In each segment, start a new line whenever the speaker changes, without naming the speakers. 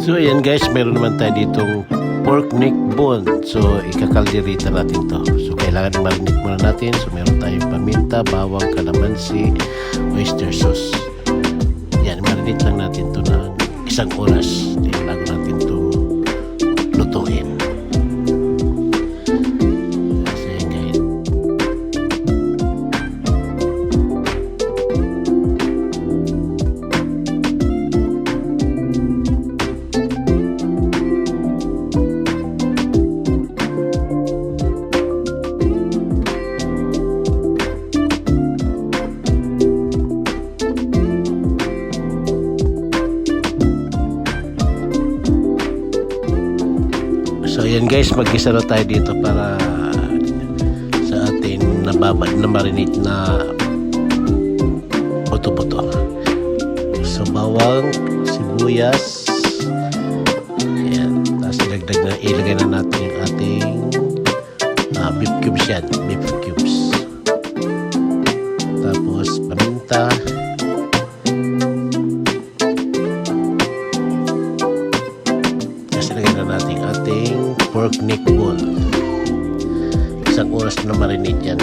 So ayan guys, meron naman tayo ditong pork neck bone. So ikakaldereta natin to. So kailangan marinate muna natin. So meron tayong paminta, bawang, kalamansi, oyster sauce. Yan, marinate lang natin to ng 1 oras. Bago natin to lutuin. So ayan guys, mag-isa na tayo dito para sa ating na marinate na puto-puto. So bawang, sibuyas, ayan, tapos ilagay na natin yung ating beef cubes yan, beef cubes. Tapos paminta, natin ating pork neck bone. 1 oras na marinate yan.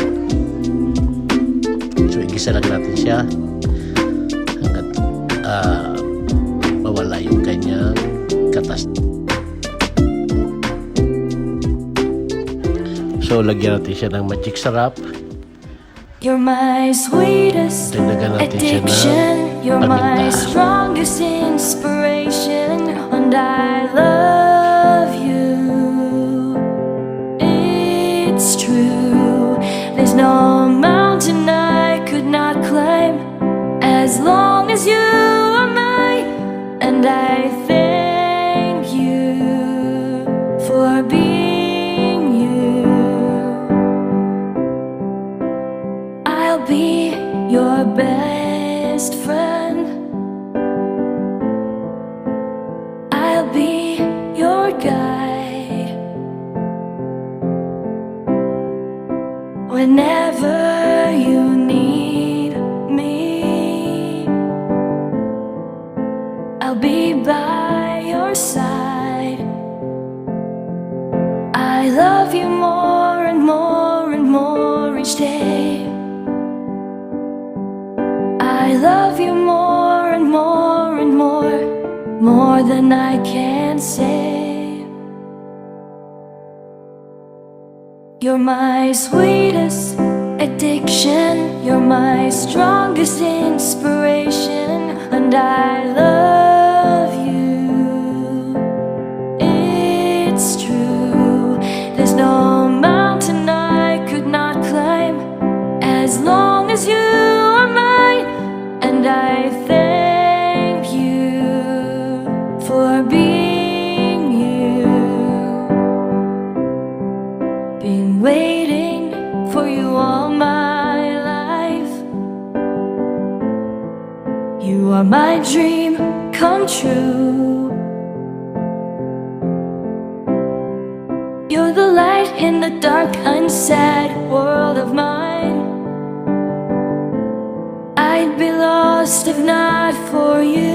So igisa lang natin siya hanggat mawala yung kanyang katas. So lagyan natin siya ng magic sarap.
You're my sweetest addiction. You're my strongest inspiration, and I love you. It's true. There's no mountain I could not climb as long as you are mine, and I thank you for being you. I'll be your best friend. I'll be your guide whenever you need me. I'll be by your side. I love you more and more and more each day. I love you more and more and more than I can say. You're my sweetest addiction. You're my strongest inspiration, and I love you. It's true. There's no mountain I could not climb as long as you are mine, and I thank you for being you. Been waiting for you all my life. You are my dream come true. You're the light in the dark, unsad world of mine. I'd be lost if not for you.